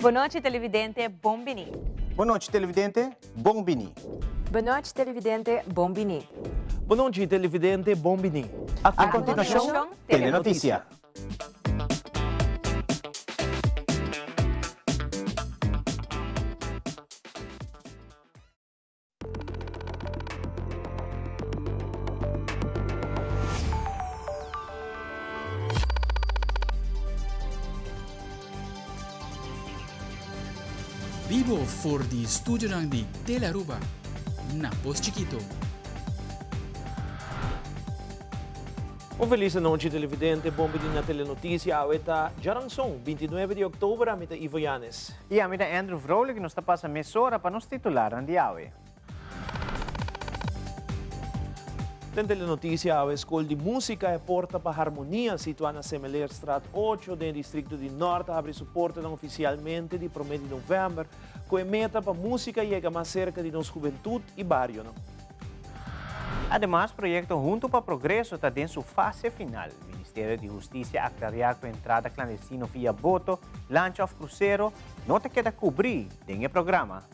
Boa noite, televidente. Bombini. Boa noite, televidente. Bombini. Boa noite, televidente. Bombini. Boa noite, televidente. Bombini. A continuação, Telenotícia. Vivo for di studio di Telaruba, na Pos Chiquito. Feliz noite, televidente. Bombini na Telenotícia. Aweta Jarangsong, 29 de outubro, amita Ivo Yanes. E amita Andrew Vrolijk, que nos está passando mesora para nos titularan de awe. Ten Telenotícia, a Escola de Música e Porta para Harmonia, situada na Semelerstraat 8, do Distrito de Norte, abre suporte oficialmente de 1 de novembro, com a meta para a música chegar mais cerca de nossa juventude e barrio. Não? Además, o projeto Junto para Progresso está em sua fase final. O Ministério de Justiça aclarar com a entrada clandestina via boto, lancha ou cruzeiro, não te queda cobrir em programa.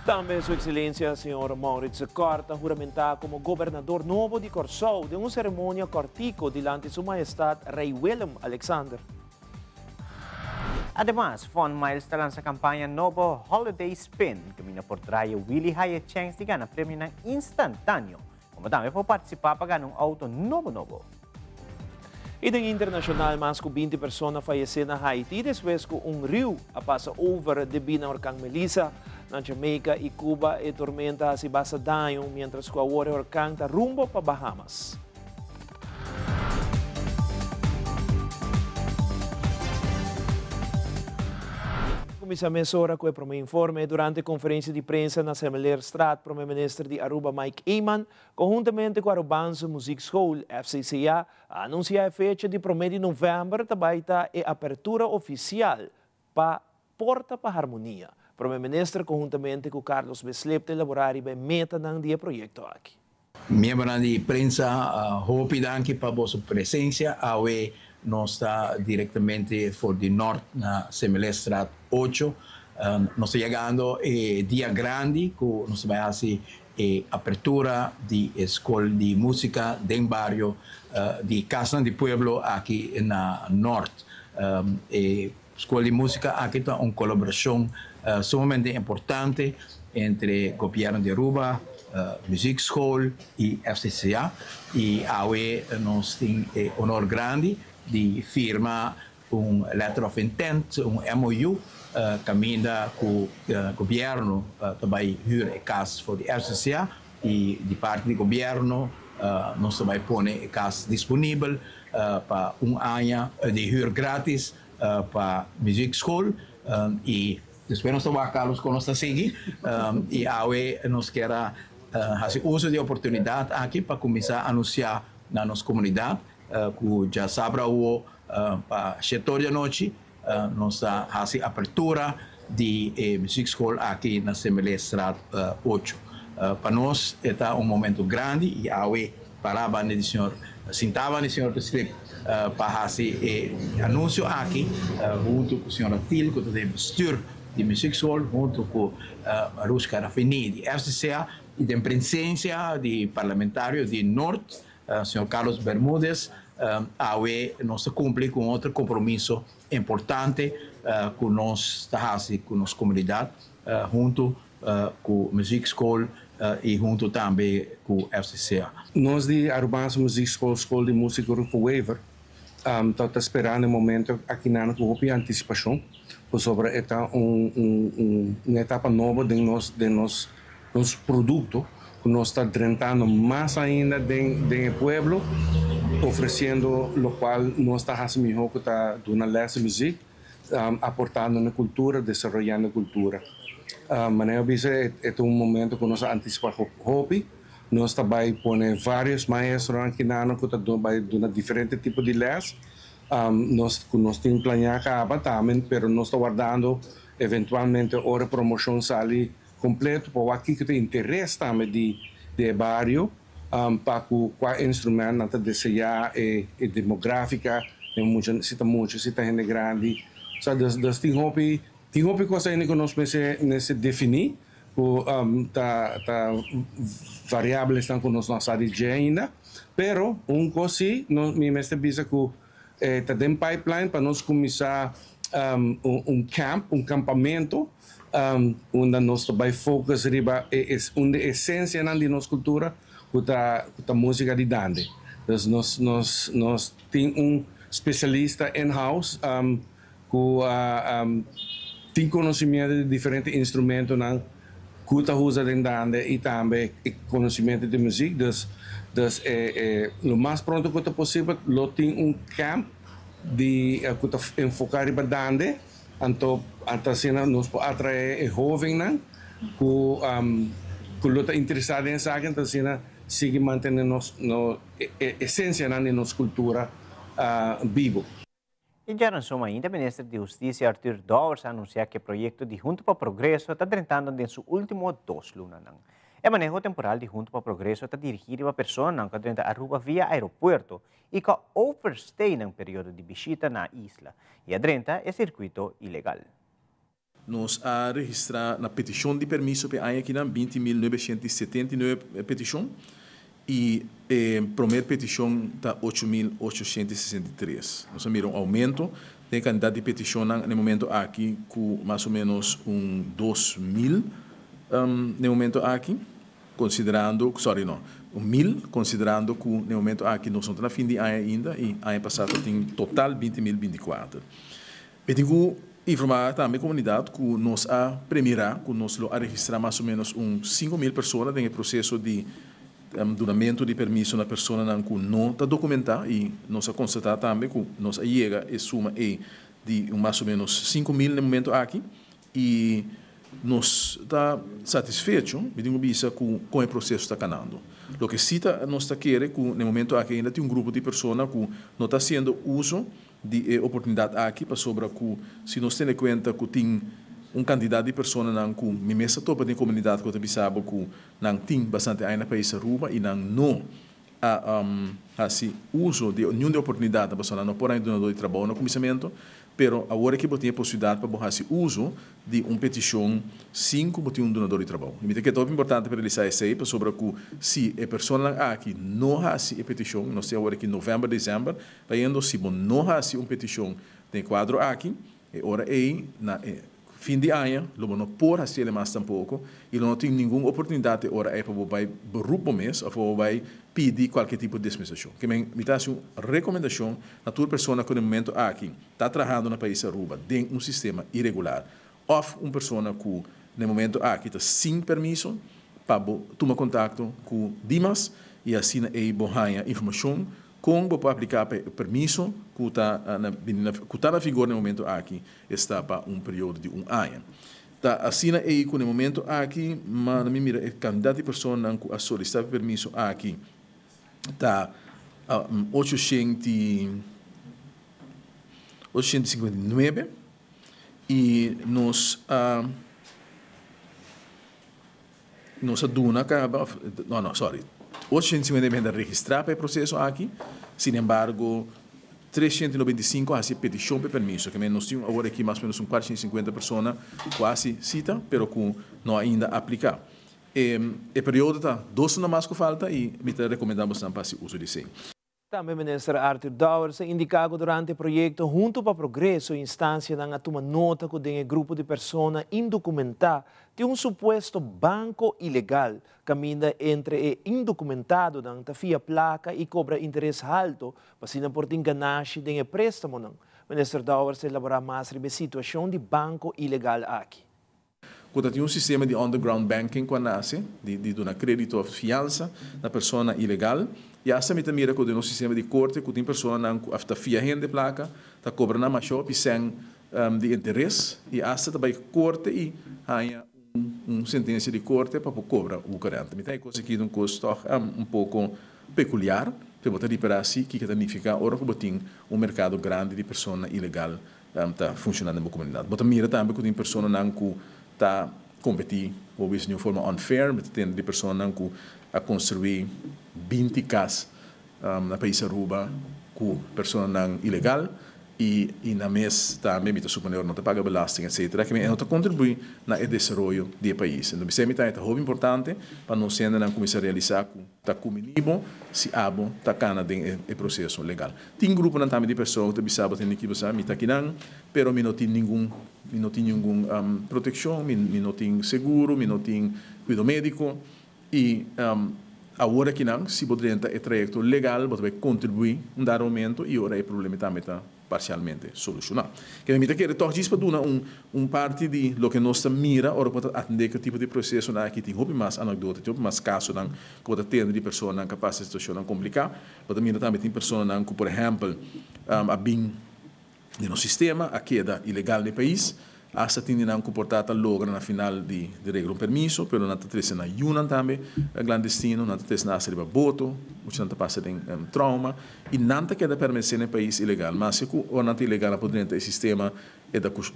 Também, Sua Excelência, Sr. Maurits Corta, juramentar como governador novo de Corsou, de uma cerimônia cortico diante de Sua Majestade Rei Willem Alexander. Además, Fon Miles está lança a campanha Novo Holiday Spin, que mina por trás Willie Hyatt Chance de ganhar prêmio instantâneo. Como também pode participar para ganhar auto novo. E de internacional, mais de 20 pessoas faleceram na Haiti depois que rio passa over devido ao huracão Melissa. Na Jamaica e Cuba, e tormenta se basa daño, mientras que agora o huracão está rumbo para Bahamas. Começa a mesora com o primeiro informe durante a conferência de prensa na Semelerstraat, o primeiro-ministro de Aruba, Mike Eyman, conjuntamente com a Arubanse Music School, FCCA, anuncia a fecha de 1 de novembro, também está a apertura oficial para Porta para Harmonia. O primeiro-ministro, conjuntamente com Carlos Beslep, elaborar a meta ng dia proyecto aqui. Membro de prensa, hopi danke para vossa presença. Awe nós está diretamente for de norte na Semelerstraat 8. Nós chegando dia grande, que nós vai fazer apertura de escola de música de barrio de Casa de Pueblo aqui na norte. Escola de música aqui está uma colaboração sumamente importante entre o governo de Aruba, Music School e FCCA. E AUE nós temos honor grande de firmar letter of intent, MOU, caminha com o governo também hyr casa para a FCCA e de parte do governo nós também põe casa disponível para ano de hyr grátis para Music School e depois nós vamos a Carlos com nossa seguir e AUE nos quer fazer uso de oportunidade aqui para começar a anunciar na nossa comunidade que já sabe o para setor de noite nós fazemos apertura de Music School aqui na Semelerstraat 8. Para nós é um momento grande e AUE parava no senhor sentava no senhor Beslep para fazer anúncio aqui junto com o senhor Atil, com o bestuur de Music School, junto com a Ruska Rafini de FCCA e da presença de parlamentários de Norte, o senhor Carlos Bermúdez, AUE nós cumpre com outro compromisso importante que nós fazemos com a nossa comunidade, junto com a Music School e junto também com o FCCA. Nós de Arubanse Music School, Escola de Música Grupo Weaver, estamos esperando o momento aqui na nossa antecipação sobre uma etapa nova de nosso produto, que nós estamos tratando mais ainda do pueblo, oferecendo o qual nós estamos fazendo que está dando lessa música, aportando na cultura, desenvolvendo a cultura. Mas é momento que nós antecipamos hobby. Nós também pomos vários maestros aqui na que estão dando diferentes tipos de les. Nós temos planeado também, mas nós estamos guardando eventualmente a promoção sair completo para aqui que tem interesse também de barrio, para que instrumento desejar demográfica, necessita gente grande, So das ting hopi coisa ini que nós nesse definir o ta variáveis estão com nós nossa área ainda, pero coisa me mestre bisa que tá dem pipeline para nós começar camp, campamento onde nós vai focus riba onde essência na de nossa cultura com a música de dande. Então nós tem especialista in-house que tem conhecimento de diferentes instrumentos na que usa de dande e também conhecimento de música. Lo mais pronto que possível, lo tem camp de enfocar riba dande. Então, assim, nós podemos atrair jovens que estão interessados em saber, então, assim, seguir mantendo a essência da nossa cultura viva. E já não soma ainda, o ministro de Justiça Arthur Dowers anunciou que o projeto de Junto para o Progresso está tratando em seu último 2 lunas. O manejo temporal de Junto para o Progresso está dirigido a pessoas que estão Aruba via aeroporto e que overstay no período de visita na isla. E a 30 é circuito ilegal. Nós a registrar na petição de permisso para aqui na 20.979 petição e a primeira petição está 8.863. Nós temos aumento de quantidade de petição no momento aqui com mais ou menos 2.000 no momento aqui, considerando, 1.000, considerando que no momento aqui nós estamos na fim de ano ainda e ano passado tem total 20.024. Eu digo informar também a comunidade que nós a primeira, que nós a registrar mais ou menos 5.000 pessoas no processo de donamento de permisso na pessoa que não está documentada e nós a constatar também que nós chega e suma de mais ou menos 5.000 no momento aqui e nós está satisfeito, me digo bisa com o processo está canando. O que cita nós está querendo que no momento aqui ainda tem grupo de pessoas que não está sendo uso de oportunidade aqui para sobre que se nós temos em conta que tem candidato de pessoas que me mesa topa de comunidade que está sabe que não tem bastante aí na país Aruba e não assim uso de nenhuma oportunidade para pessoa não por donador de trabalho no começamento. Pero agora que eu tenho a possibilidade para fazer uso de petição 5 para um donador de trabalho. E que é muito importante para realizar isso aí, para sobre que se a pessoa aqui não faz a petição, nós temos agora aqui novembro, dezembro, vendo se não faz uma petição de quadro aqui, e agora aí, na fim de ano, não pode fazer mais tampouco, e não tem nenhuma oportunidade agora aí para vai berupo mês, ou vai pedir qualquer tipo de dispensação. Que me dá uma recomendação a toda pessoa que no momento aqui está trabalhando no país Aruba dentro de sistema irregular, ou uma pessoa que no momento aqui está sem permisso, para tomar contato com Dimas e assim aí borrar informação com para aplicar permisso que está na vigor no momento aqui está para período de ano. Tá assim aí com no momento aqui, mas na minha mira candidato de pessoa que a solicitar permisso aqui está 859 e nós aduna não, sorry, 859 registrar para o processo aqui, sin embargo 395 a petição para permisso, que nós temos agora aqui mais ou menos 450 pessoas quase cita, pero que não ainda aplicar. O período está 2 na mais que falta e me recomendamos para o uso de 100. Também o ministro Arthur Dowers indicou durante o projeto Junto para o Progresso, instância na toma nota que tem grupo de pessoas indocumentadas de suposto banco ilegal que caminha entre o indocumentado que fia placa e cobra interesse alto para se não por enganache de préstamo. O ministro Dowers elaborar mais sobre a situação de banco ilegal aqui. Quando tem sistema de underground banking quando nasce, de dar crédito ou fiança na pessoa ilegal, e essa também mira com o sistema de corte, que tem pessoa que está fia de placa, está cobrando na shop sem de interesse, e essa também corte e há sentença de corte para cobrar o corrente. Então, é coisa que um custo pouco peculiar, para botar de para si, que significa agora que tem mercado grande de pessoa ilegal está funcionando na comunidade. Mas mira também que tem pessoa que está competir ou de uma forma unfair, mas tem de pessoas que a construir 20 casas na país Aruba com pessoas ilegal e na mês também me suponho não te paga belasting etc que me não te contribui na desenvolvimento do país então isso é muito importante para nós sendo na começar a realizar com tá comigo se abo tá cana de processo legal tem grupo não também de pessoas que bisaba tem que você me tá aqui não pero me não tem nenhum proteção me não tem seguro me não tem cuidado médico e agora que não se poderia ter trajeto legal você vai contribuir dar aumento e agora o problema também está parcialmente solucionado. Que me quer tornar isso para parte de lo que nós mira ora para atender que tipo de processo na que tem houve mais anedota, tem mais caso não que pode ter de pessoa não capaz de situação complicada, para mira também tem pessoa não que por exemplo a bem no sistema a queda ilegal no país hasta tem não comportada logra na final de regra permisso, pero não tem na Yunan também clandestino, não tem na serva voto, muito não passa em trauma e não queda permanecer no país ilegal, mas se o não ilegal poderia ter sistema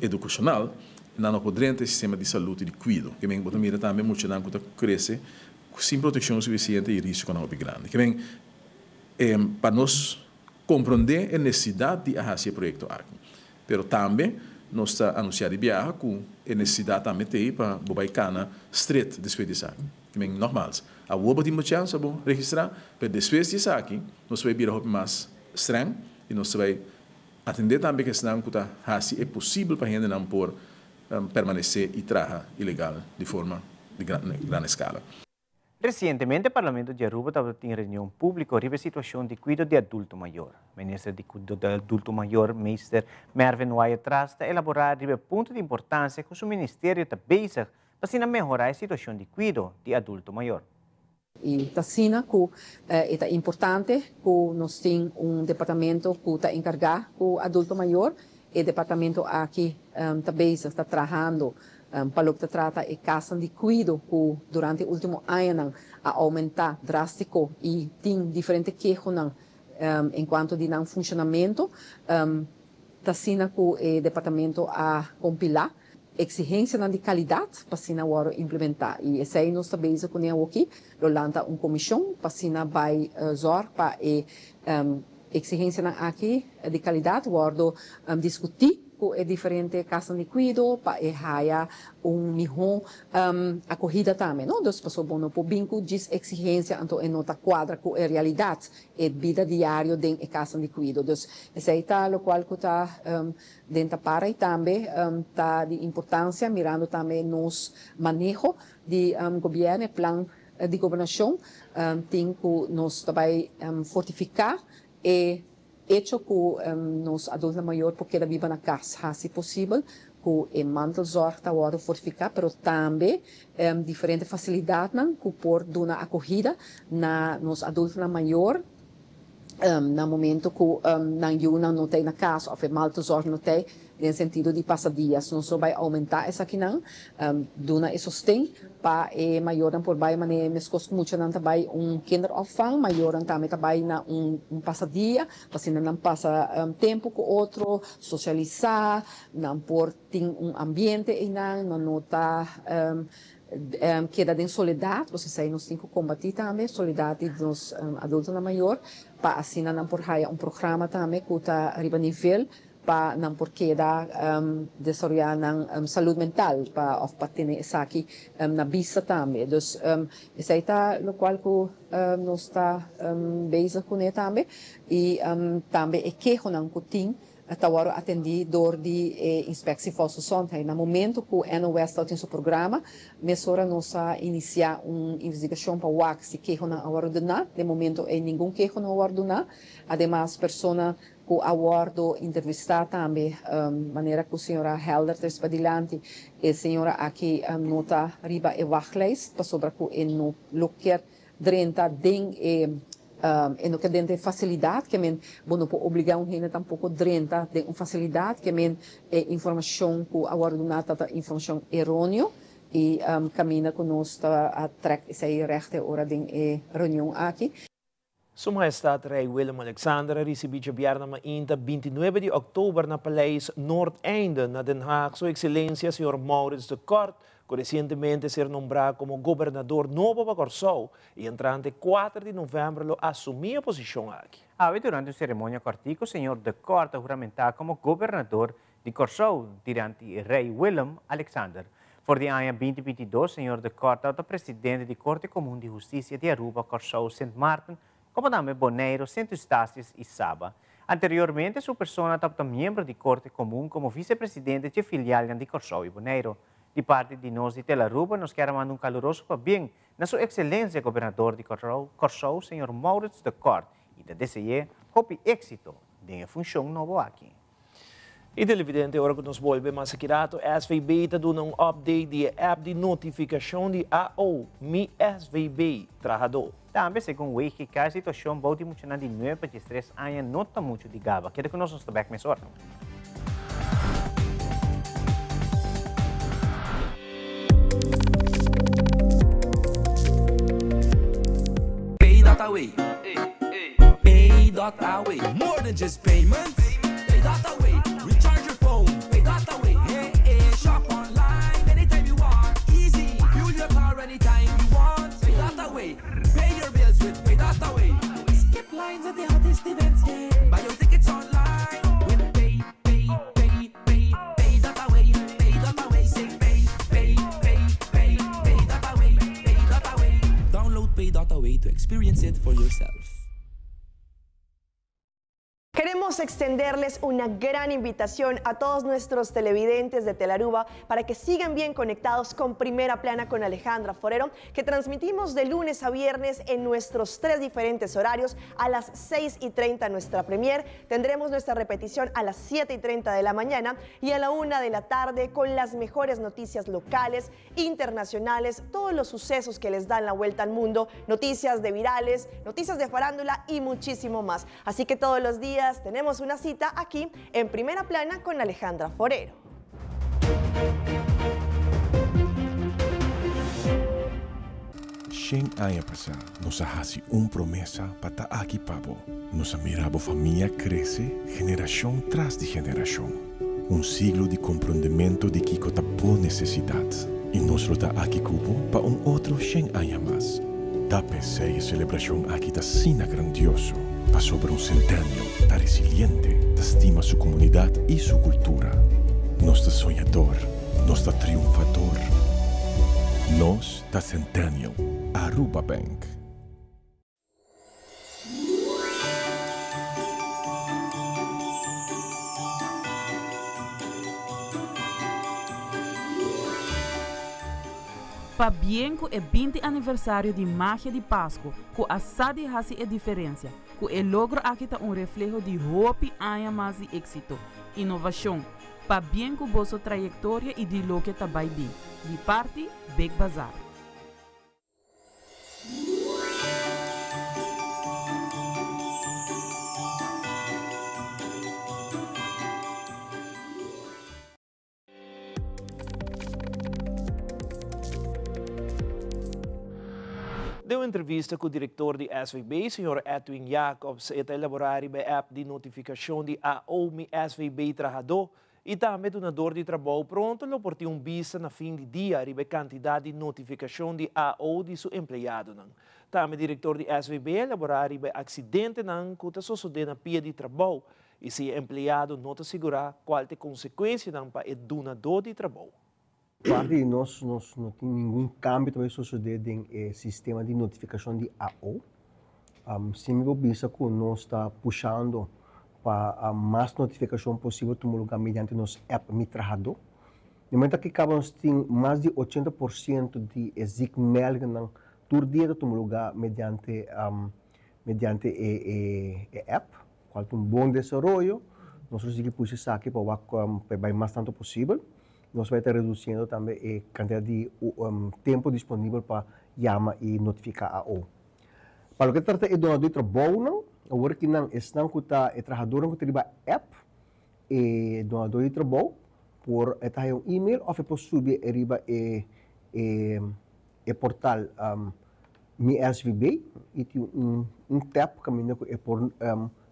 educacional, não poderia ter sistema de saúde e de cuidado, que bem mira também muito não que cresce sem proteção suficiente e risco não é grande, que bem para nós compreender a necessidade de fazer esse projeto aqui, pero também nós está anunciando viagem com a necessidade também ter para Bobaicana street depois disso aqui. Que é normal. A outra tem uma chance de registrar, mas depois disso aqui, nós vamos virar mais estranho e nós vamos atender também que senão que é possível para a gente não por permanecer e trabalhar ilegal de forma de grande escala. Recientemente, o Parlamento de Aruba estava em reunião pública sobre a situação de cuidado de adulto maior. O ministro de Cuidado de Adulto Maior, Mr. Mervin Wyatt Trask, está elaborar o ponto de importância que o ministério está bezig para melhorar a situação de cuidado de adulto maior. E Tassina, que é importante que nós temos departamento que está encarregado com adulto maior, e o departamento aqui está trabalhando para o que trata de casa de cuidado que durante o último ano a aumentar drástico e tem diferentes queixas enquanto de não funcionamento. Tassina que o departamento a compilar exigência de qualidade para se implementar. E esse aí nós também com aqui, lança uma comissão para se vai zorgar para exigência aqui de qualidade, guardo discutir com diferente casas de cuidado para errar melhor acolhida também, não? Então, pessoas bom por bingo de exigência, então em nota quadra com a realidade e vida diária dentro da casa de cuidado. Então, esse aí tá o qual que está dentro para e também tá de importância mirando também nos manejo de governo, plano de governação, tem que nós também fortificar e hecho que nos adultos maiores porque da viva na casa, se possível, que mantelzorg está agora fortificar, mas também diferentes facilidades que por dar uma acolhida na nos adultos maior, no momento que não tem na casa, ou mantelzorg não tem, no sentido de passadias, não só vai aumentar essa aqui não, duna e sustém para maior por vai mané mescos muito não também kinderopvang, maior também também na passadia, para se não passa tempo com outro, socializar, não por tem ambiente e não nota queda em soledade, você sai nos cinco combater também, soledade dos adultos na maior, para assim não por raia programa também que está arriba nível para não porque da desenvolver saúde mental para ter isso aqui na vista também. Então, isso aí está no qual que nós está bezig com ele também e também é que não tem agora atendido de inspeção falsosonte. No momento que o NOS está em seu programa, mesora nós iniciar uma investigação para o se que não agora ordenar. De momento é nenhum que não ordenar. Ademais, pessoa que aguardo entrevistar também, maneira que a senhora Helder está adiante, e a senhora aqui nota riba e wachtlijst, para sobre que no local drenta den no que dentro facilidade que men não pode obrigar gente tampouco drenta de uma facilidade que men informação que agora do nada informação errônea e caminha conosco a track essa rechte hora de reunião aqui. Sua Majestade Rei Willem Alexander recebeu viernes 29 de outubro na Paleis Noordeinde, na Den Haag, Sua Excelência, Sr. Maurits de Kort, que recientemente ser nombrado como gobernador nuevo para Corsou y entrante 4 de noviembre lo asumía posición aquí. Durante a cerimônia cortico, o senhor de Corte juramentado como governador de Corsou, durante rei Willem Alexander. Voor de ano 2022, o senhor de Corte é o presidente da Corte Comum de Justiça de Aruba, Corsou, Sint Maarten, como também Bonaire, Sint Eustáquio e Saba. Anteriormente, sua pessoa estava membro da Corte Comum como vice-presidente de filial de Corsou e Bonaire. De parte de nós de Telaruba, nós queremos mandar caloroso bem na sua excelência governador de Corsou, senhor Maurits de Corte, e da DCE, hope êxito de função nova aqui. E televidente, agora que nós volvemos aqui, a SVB está dando um update da app de notificação de AO, Mi SVB, trabalhador. Também, segundo o Wiki, a situação pode funcionar de 9 para 3 anos, não está muito de gaba. Quero que nós estamos mais hora. Pay.away. Pay.away. More than just payments. Pay.away. Recharge your phone. Pay.away. Hey, hey, shop online anytime you want. Easy. Fuel your car anytime you want. Pay.away. Pay your bills with Pay.away. Skip lines at the hottest events. Yeah. Buy your tickets online with Pay.away. Pay.away. Say Pay.away. Pay.away. Download Pay.away to experience it for yourself. Queremos extenderles una gran invitación a todos nuestros televidentes de Telaruba para que sigan bien conectados con Primera Plana con Alejandra Forero, que transmitimos de lunes a viernes en nuestros 3 diferentes horarios. A las 6:30 nuestra premier, tendremos nuestra repetición a las 7:30 de la mañana y a la 1 de la tarde con las mejores noticias locales, internacionales, todos los sucesos que les dan la vuelta al mundo, noticias de virales, noticias de farándula y muchísimo más. Así que todos los días tenemos una cita aquí en Primera Plana con Alejandra Forero. Shen años pasar, nos hace una promesa para estar aquí pavo. Nos miraba familia crece generación tras de generación. Un siglo de comprendimiento de que está por necesidad. Y nos lo da aquí cubo para un otro Shen años más. Da PC y celebración aquí está sina grandioso. Pa sobre un centenio, está resiliente, está estima su comunidad y su cultura. No está soñador, no está triunfador. Nos está centenio, Aruba Bank. Pa bien que el 20 aniversario de Magia de Páscoa, que a Sadi hace a diferencia, que el logro aquí está un reflejo de hope años más de éxito, innovación, pa bien que vossa trayectoria y de lo que está bien, de parte Big Bazar. Deu uma entrevista com o diretor de SVB, Sr. Edwin Jacobs, e elaborar a app de notificação de AOMI SVB Trabalhador e também donador de trabalho pronto, lo por ter vista na fim de dia a quantidade de notificação de AO de seu empregado. Também diretor de SVB elaborar o acidente que está sucedendo na pia de trabalho e se o empregado não te segurar qual é a consequência para o donador de trabalho. Parte nós não tem nenhum câmbio também suceder no sistema de notificação de AO. Sempre visa que nós está puxando para mais notificação possível no lugar mediante nosso app Mi Trabalhador. No momento que nós temos mais de 80% de ZIC-mail por dia no lugar mediante app, qual é bom desenvolvimento. Nós conseguimos puxar isso aqui para mais tanto possível. Nós vamos estar reduzindo também a quantidade de tempo disponível para chamar e notificar a O. Para o que trata de donador de trabalho, agora que não estão com o trabalhador que tem app e donador de trabalho, por estar um e-mail ou for subir o portal Mi SVB e tem tab caminho que é por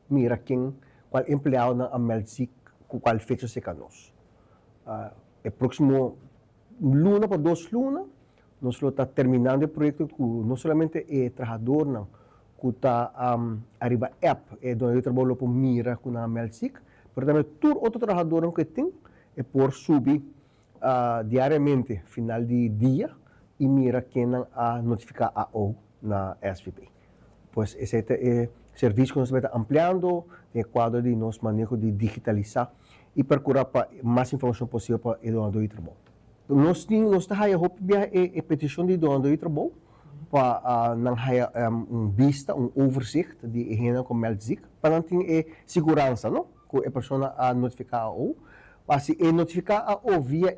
mira quem qual empregado na amelzi com qual fecha se canos. O próximo luna por 2 lunas, nós estamos terminando o projeto com não somente o trabalhador, que está arriba app, onde eu trabalho por mira com a Melzik, mas também todo outro trabalhador que tem, por subir diariamente, final de dia, e mira quem a notificar a O na SVP. Pois esse é o serviço que nós estamos ampliando, no quadro de nosso manejo de digitalizar e procurar para mais informação possível para o doador de trabalho. Nós estamos a petição de doador de trabalho para não ter vista, overzicht de higiene com Melzik, para não ter segurança, não? Que a pessoa a notificar a O. Mas se notificar a O via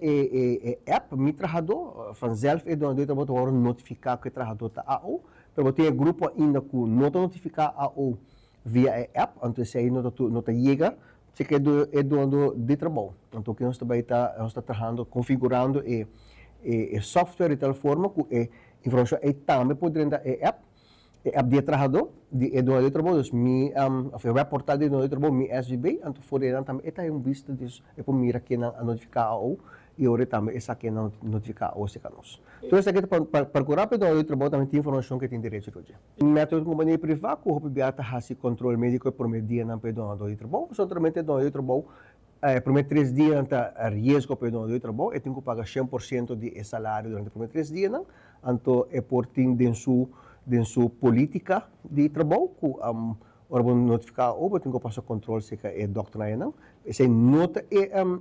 app, meu trabalhador, vanzelf é doador de trabalho, notificar que o trabalhador está a O. Mas tem um grupo ainda que não notificar a O via app, então se aí não chega, se que é doador de trabalho. Então que nós também estamos trabalhando, configurando o software de tal forma que a informação é também pode entrar a app de trabalhador, de doador de trabalho, o web portal de doador de trabalho, mi SVB, então for também é visto disso, é por mira que não notificar a O e agora também essa que não notificar a O se canos. Então essa aqui para procurar para doador de trabalho também tem informação que tem direito hoje. Método de companhia privada, que o biata faz controle médico por meio dia não para doador de trabalho, somente doador de trabalho por 3 dias não está risco para doador de trabalho, tem que pagar 100% de salário durante os 3 dias, então é por ter de sua política de trabalho, que ora vão notificar ou tem que passar controle se é doutrina não, se nota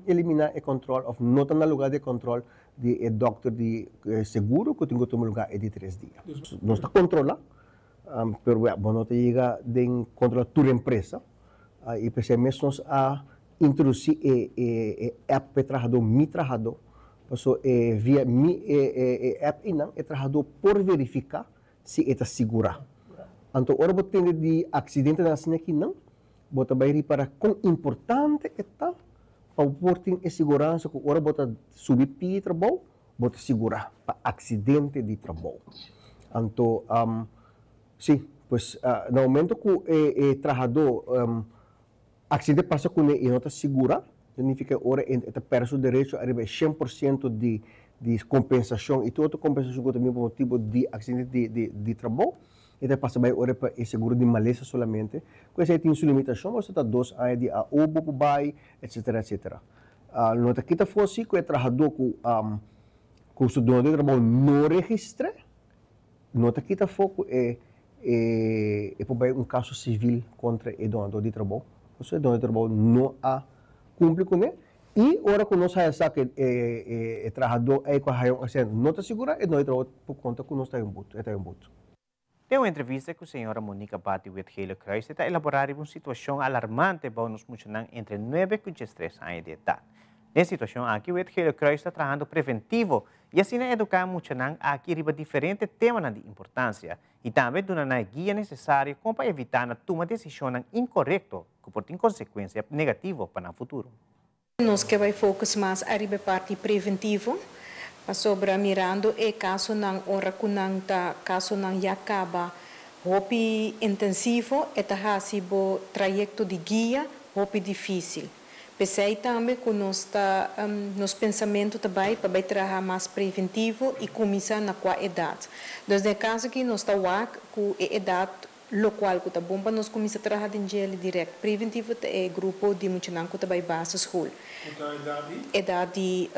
eliminar o controle ou nota no lugar de controle de doctor de seguro que tem que tomar lugar de 3 dias. Não está controlando, mas não chega de controlar toda a empresa e precisamente nós a introduzir app para trabalhador, mi trabalhador, via mi app e não é trabalhador por verificar se está segura. Então, ora você tem de acidente na cena aqui não, você vai reparar quão importante está para o ter segurança que ora você subir para trabalho, você segurar para acidente de trabalho. Então, sim, pois no momento que o trabalhador acidente passa com ele e não está segura, significa que ora está perde o direito a receber 100% de compensação e toda compensação que também por motivo de acidente de trabalho, e daí passa bem ora para o seguro de maleza solamente, que esse tem sua limitação, você está 2 anos de AOBO para bai, etc, etc. Não está quita fosse que o trabalhador com o dono de trabalho não registra, não está quita foco é para caso civil contra o dono de trabalho, o dono de trabalho não a cumpre com ele. E ora que nós sabemos que o trabalhador é com a não está segura, e não trabalha por conta que nós está em buto. Tem uma entrevista com a senhora Monica Bati Wetgele Kruis está elaborar uma situação alarmante para os muçulmanos entre 9 e 13 anos de idade. Nessa situação aqui, Wetgele Kruis está trabalhando preventivo e assim educar os muçulmanos aqui riba diferentes temas de importância e também dando a guia necessária para evitar a tomar decisões incorretas que podem ter consequências negativas para o futuro. Nós que vai focar mais a parte preventiva, sobre mirando e caso não ora kunang ta caso não já acaba hopi intensivo eta hasibo trajecto de guia hopi difícil. Pensei também que nós está nos pensamento também para trabalhar mais preventivo e começar na qual idade. Desde caso que nós está com a idade local que está bom para nós começar a trabalhar em gel direto preventivo é grupo de muitos que também base school. Idade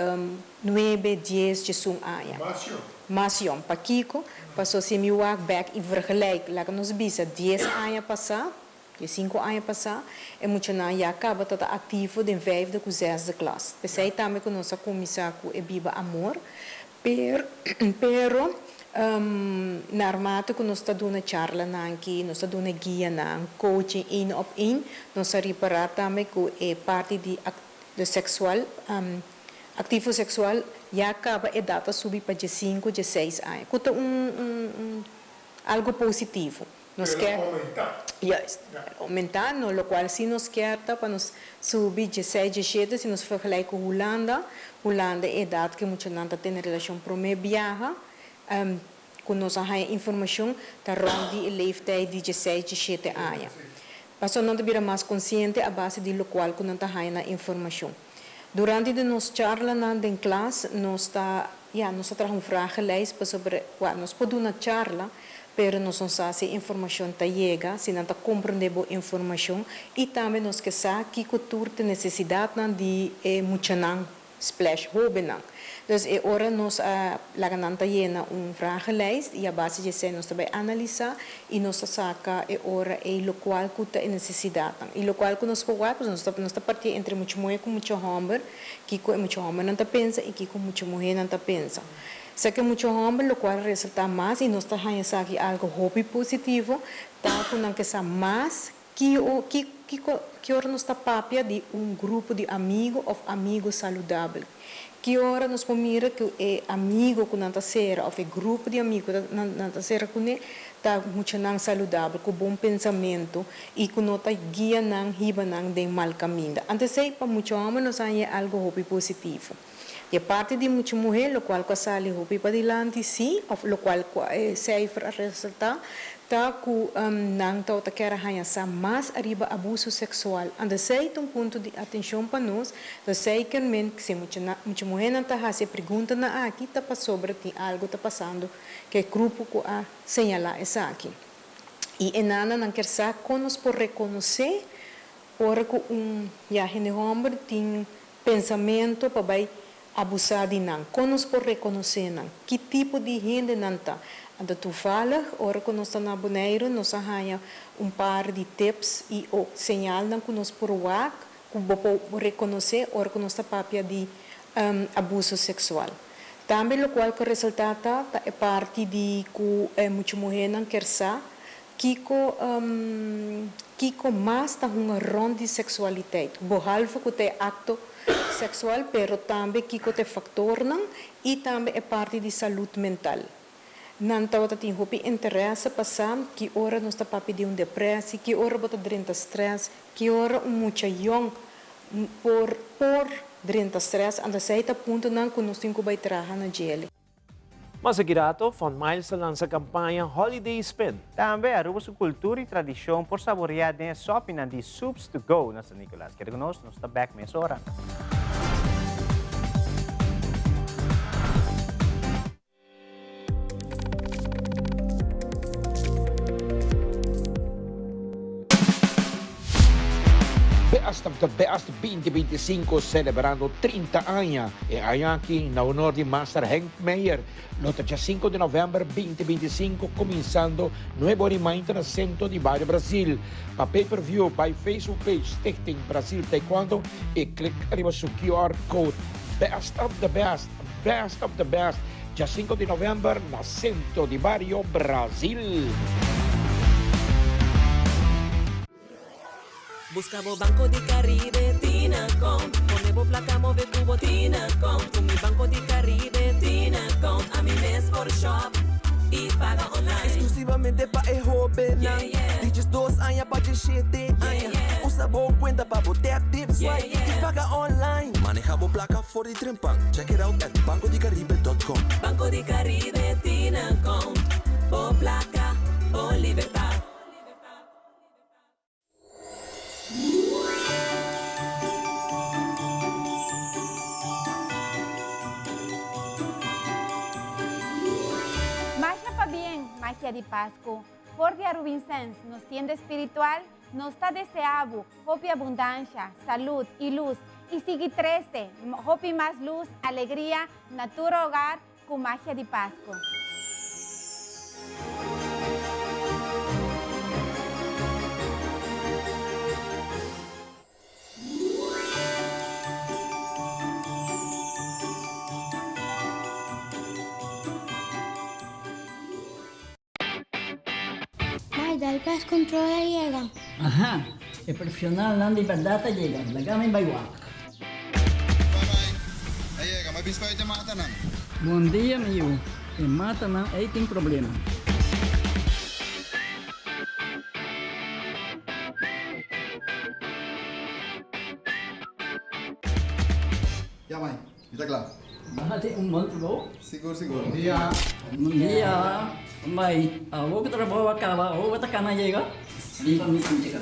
9, 10, 11 anos. Masjong, para Kiko, passou se me work back e vergelijk, lá que nós bisa 10 anos passar, 5 anos passar, e muitos já acaba de estar ativo de 5 com 6 classe. Pensei também que nós começar com a biba amor, pero na armata que nós está dando charla aqui, nós está dando guia na coaching in op in, nós está reparar também que é parte de sexual, ativo sexual já acaba a data subir para 5, 16 anos. Cuta algo positivo. Nós quer aumentar, no qual se nós quer para nós subir 16, 17, se nós vergelijken com Holanda é a idade que muitos não têm relação para o viaja. Com nossa informação, está rond a leeftijd de 16, 17 anos. Passou não ter mais consciente a base de local que não está na informação. Durante de nos charla em classe, nós está vragenlijst sobre nós podemos uma charla, pero nós não sabemos se a informação está chega, se não está compreendendo a informação e também nós que sabe que cultura tem necessidade de muito splash hoben. Dus ora nós lagananta llena vragenlijst e a base de nós também analisar e nós saca ora lo qual que tem necessidade. E lo qual que nós podemos nós está partir entre muito mulher com muito homem, que com muito homem não está pensa e que com muito mulher não está pensa. Se que muito homem lo qual resulta mais e nós está aqui algo hobby positivo, tá com que sa mais que ora nós está papia de grupo de amigos ou amigos saudáveis. Que ora nós pomira que é amigo com nanta sera ou é grupo de amigos nanta sera com ele tá muito não saudável com bom pensamento e com nota guia não riba não de mal caminho. Antes sei para muito homem nós é algo hobby positivo. E a parte de muita mulher, o qual que sale hobby para dilante sim, ou o qual sai para resultar tá com não tá quer arranhar mais arriba abuso sexual. Anda sei um ponto de atenção para nós, da sei que se muita mulher não tá se pergunta na aqui tá sobre tem algo tá passando que é grupo que a señalar essa aqui. E enana não quer saber como nós por reconhecer ora que homem tem pensamento para vai abusar de não. Como nós por reconhecer não? Que tipo de gente não tá? Anda tu fala, ora que nós estamos na boneiro, nós arranha par de tips e o sinal não que nós por WhatsApp, que vou reconhecer, ora que nós está papia de abuso sexual. Também o qual que resultata é parte de que muita mulher não quer saber que mais está uma ronda de sexualidade. Bohalvo que tem acto sexual, pero também que tem fator não e também é parte de saúde mental. Não está tem hopi interesse passar que ora nós está papi de depressão, que ora bota drenta stress, que ora muito young por drenta stress, anda seita ponto não que nós temos que vai trabalhar na gele. Mas Girato, Fond Miles lança a campanha Holiday Spin. Também Aruba sua cultura e tradição por saborear den shopping de Soups to Go na San Nicolas. Quer conosco, nós está back mês hora. Best of the Best 2025 celebrando 30 anos. E aqui na honor de Master Hank Meyer, no dia 5 de novembro 2025, começando novo reminder no centro de Barrio Brasil. Para pay-per-view, by Facebook page, Stichting Brasil Taekwondo e clique arriba su QR Code. Best of the Best, Best of the Best, dia 5 de novembro, no centro de Barrio Brasil. Buscamos Banco de Caribe, Tinacom. Ponemos placa, move cubo, Tinacom. Con mi Banco de Caribe, Tinacom. A mi mes por shop y paga online. Exclusivamente para el joven. Dices 2 años para el 7 años. Usa boa cuenta para botar tips y paga online. Manejamos placa for the trempan. Check it out at bancodecaribe.com. Banco de Caribe, Tinacom. Por placa, por libertad. Magia de Pascua, Jorge Arubicens nos tienda espiritual, nos está deseando hopi abundancia, salud y luz. Y sigue 13, hopi más luz, alegría, natura hogar con magia de Pascua. Dal pes controla llega. Ajá, el profesional Nandi Verdata llega. La gama en Baywak. Bye-bye. Llega, may bispo ito mata nang. Bom dia, meu. E mata não, aí tem problema. Ya, mãe. Está claro. Mahati monte bom? Seguro, seguro. Bom dia. Bom dia. Mãe, vou que trabalho acaba, vou botar cana chega. Viva me chega.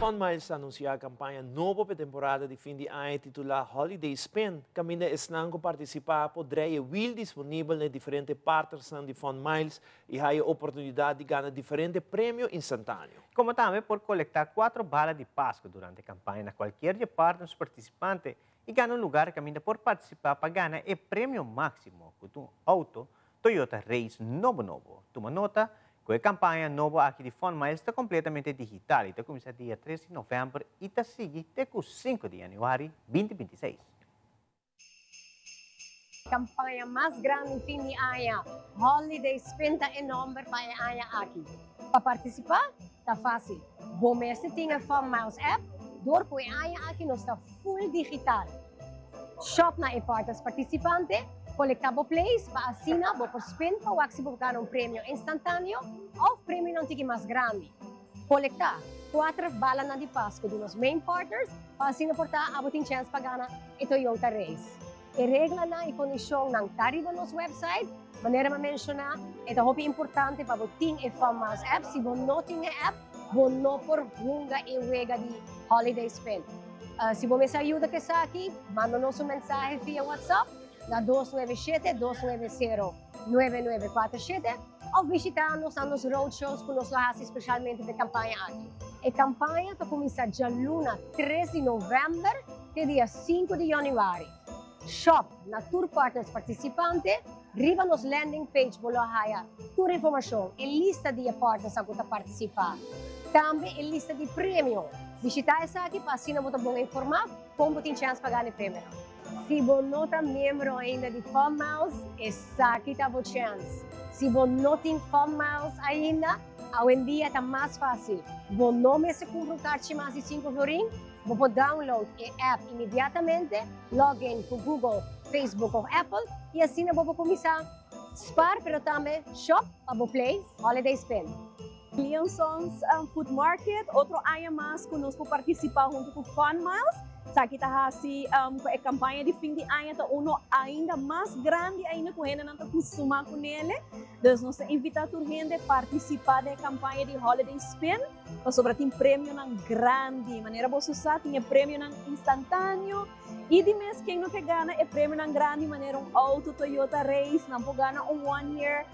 Funmiles anuncia a campanha nova para a temporada de fim de ano titulada Holiday Spin. Camina esnango participar poderá will disponível em diferentes partners de Funmiles e há a oportunidade de ganhar diferentes prêmios instantâneos. Como também por coletar 4 balas de Páscoa durante a campanha na qualquer de partners participantes e ganhar lugar camina por participar para ganhar o prêmio máximo com um auto Toyota Race novo. Toma nota que a campanha nova aqui de Funmiles está completamente digital e está começando dia 13 de novembro e está seguindo até 5 de janeiro 2026. Campanha mais grande fim de ano, Holiday Spin tá em nome para a ano aqui. Para participar, tá fácil. Bom mês tem a Funmiles app, door ko a ano aqui nós está full digital. Shop na e-partners participante, colectable plays, pa-assina, bo por spin, pa-wag si bukan ng premyo instantâneo ou premyo ng tiki mas grande. Coleta 4 balas na di Pasko dos main partners, pa-assina por ta, abutin chance pagana e Toyota Race. E regla na e kondisyon ng taribo nos website, manera ma-mensiona, ito hopi importante pa buting e Funmiles app, si bon noting e app, bon no por hunga e wega di holiday spin. Si bon me sa ayuda que sa aqui, manda-nos un mensaje via WhatsApp, na 297-290-9947 ou visitar-nos nos roadshows que nos fazemos especialmente de campanha aqui. A campanha está começando dia luna 13 de novembro até dia 5 de janeiro. Shop na Tour Partners participante, riba nos landing page bolahaya, tour informação e lista de partners que está participar. Também a lista de prêmio. Visitar essa aqui para assim não bom informar como tem chance de pagar o prêmio. Se você não está membro ainda de Funmiles, essa aqui está a chance. Se você não tem Funmiles ainda, hoje em dia está mais fácil. Você não me se comprar mais de 5 florim, você pode download a app imediatamente, login com Google, Facebook ou Apple, e assim você pode começar a spar, mas também shop, para play, holiday spin. Liansons Food Market, outro ano mais que nós podemos participar junto com Funmiles. Sa kita hasi a campanha de fim de ano tá ainda mais grande ainda com ainda não tá consumar com ele. Então nós invitamos a gente a participar da campanha de Holiday Spin, para sobre tem prêmio não grande, maneira você usar tinha prêmio não instantâneo e de mês quem não te gana é prêmio não grande, maneira auto Toyota Race, não pode ganhar 1 year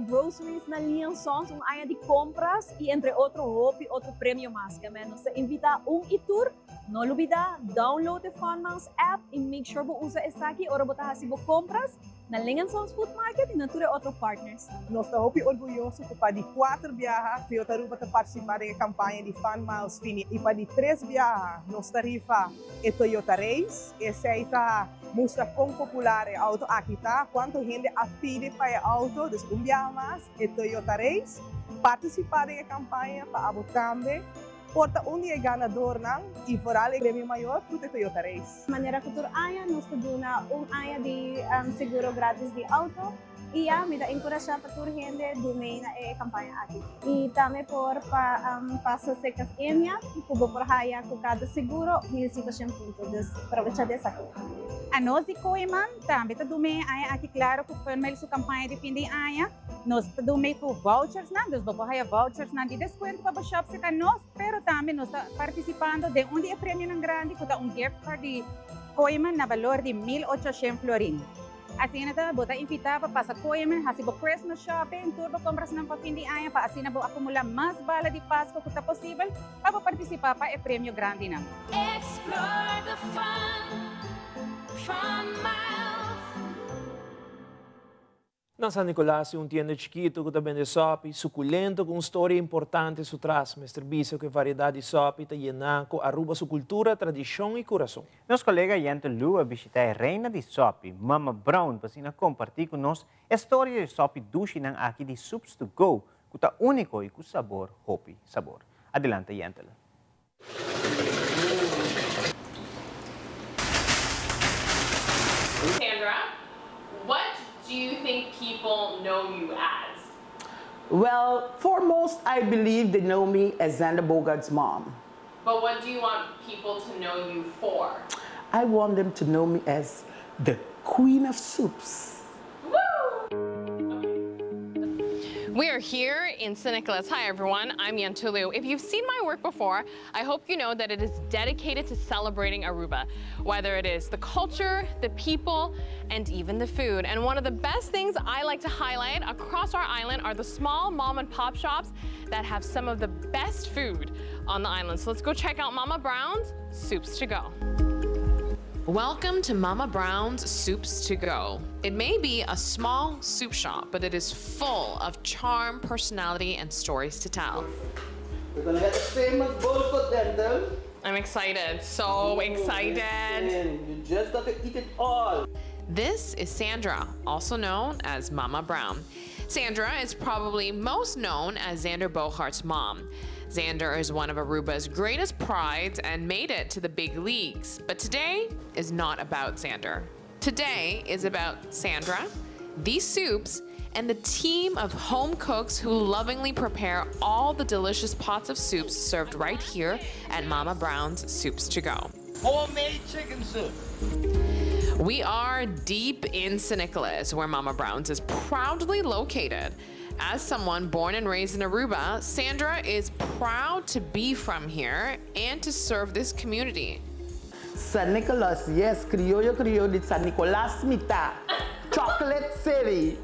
groceries na Liansons, área de compras e entre outro prêmio mais que nós invita tour. Não olvida, download a Funmiles app e make sure você usa essa aqui ou você hasi compras na Liansons Food Market e na outros partners. Nós estamos orgulhosos que para de 4 viagens, Toyota Aruba está participando da campanha de Funmiles Fini e para de 3 viagens, nos tarifa é Toyota Race. Essa aí está mostra quão popular é o auto aqui, tá? Quanto gente pede para o auto, então viagem mais é Toyota Race. Participar da campanha para Abu Dhabi. Porta dia ganador não e foral o prêmio maior para Toyota Race. Maneira cultura aya nós temos área de seguro grátis de auto e me dá encorajar para toda gente do meio na campanha aqui. E também por passar secas emia e por haya com cada seguro 1.500 pontos. Aproveitar dessa aqui. A nós e Coiman também está do meio aqui claro que foi a campanha de fim de ano. Nós do meio com vouchers não, nós vamos haya vouchers não de desconto para o shop se nós, pero também nós está participando de dia prêmio não grande que dá gift card de Coiman na valor de 1.800 florin. Assim na bota invitar para passar Coiman, hasi bo Christmas shopping, turbo compras ng fim de ano para assim na bo acumular mais bala de Pasko que está possível para participar para o prêmio grande não. Explore the fun. Na San Nicolás, tienda chiquito que também de sopa, suculento com história importante su tras, mestre Biso que variedade de sopa está llenando, arruba sua cultura, tradição e coração. Nosso colega Yanto Lu a visitar a reina de sopa, Mama Brown, para compartilhar com nós a história de sopa dushi ng aqui de Soups to Go, que está único e com sabor, hopi, sabor. Adelante, Yanto. Sandra, what do you think people know you as? Well, foremost, I believe they know me as Xander Bogart's mom. But what do you want people to know you for? I want them to know me as the Queen of Soups. We are here in St. Nicholas. Hi everyone, I'm Yantulu. If you've seen my work before, I hope you know that it is dedicated to celebrating Aruba, whether it is the culture, the people, and even the food. And one of the best things I like to highlight across our island are the small mom and pop shops that have some of the best food on the island. So let's go check out Mama Brown's Soups to Go. Welcome to Mama Brown's Soups to Go. It may be a small soup shop, but it is full of charm, personality, and stories to tell. We're gonna get the famous bowl dental. I'm excited, so excited. You just got to eat it all. This is Sandra, also known as Mama Brown. Sandra is probably most known as Xander Bogaerts' mom. Xander is one of Aruba's greatest prides and made it to the big leagues. But today is not about Xander. Today is about Sandra, these soups, and the team of home cooks who lovingly prepare all the delicious pots of soups served right here at Mama Brown's Soups to Go. Homemade chicken soup. We are deep in St. Nicholas, where Mama Brown's is proudly located. As someone born and raised in Aruba, Sandra is proud to be from here and to serve this community. San Nicolas, yes, criollo de San Nicolas Mita. Chocolate City.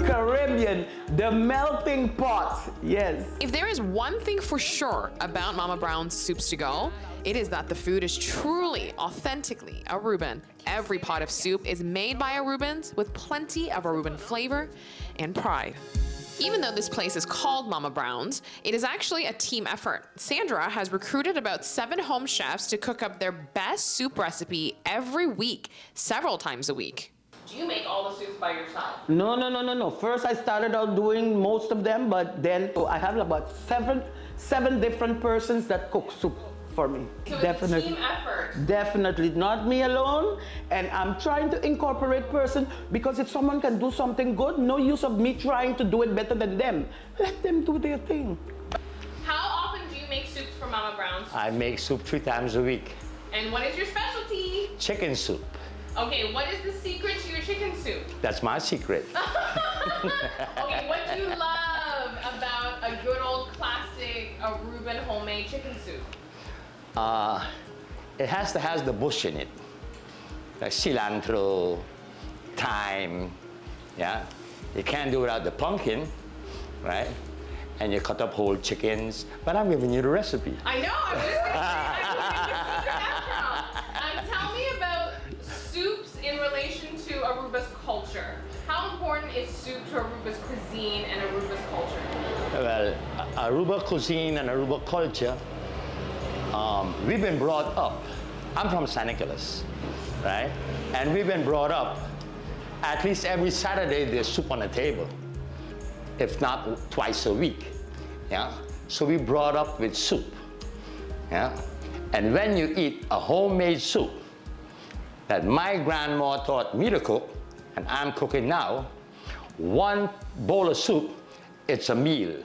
Caribbean, the melting pot, yes. If there is one thing for sure about Mama Brown's Soups to Go, it is that the food is truly, authentically Aruban. Every pot of soup is made by Arubans with plenty of Aruban flavor and pride. Even though this place is called Mama Brown's, it is actually a team effort. Sandra has recruited about 7 home chefs to cook up their best soup recipe every week, several times a week. Do you make all the soups by yourself? No. First I started out doing most of them, but then I have about seven different persons that cook soup for me. So Definitely. It's a team effort. Definitely, not me alone. And I'm trying to incorporate person, because if someone can do something good, no use of me trying to do it better than them. Let them do their thing. How often do you make soups for Mama Brown's? I make soup 3 times a week. And what is your specialty? Chicken soup. Okay, what is the secret to your chicken soup? That's my secret. Okay, what do you love about a good old classic Aruban homemade chicken soup? It has to have the bush in it, like cilantro, thyme, yeah? You can't do without the pumpkin, right? And you cut up whole chickens, but I'm giving you the recipe. I know, I'm just gonna say, tell me about soups in relation to Aruba's culture. How important is soup to Aruba's cuisine and Aruba's culture? Well, Aruba cuisine and Aruba culture, we've been brought up. I'm from San Nicolas, right? And we've been brought up, at least every Saturday there's soup on the table, if not twice a week, yeah? So we brought up with soup, yeah? And when you eat a homemade soup that my grandma taught me to cook, and I'm cooking now, 1 bowl of soup, it's a meal.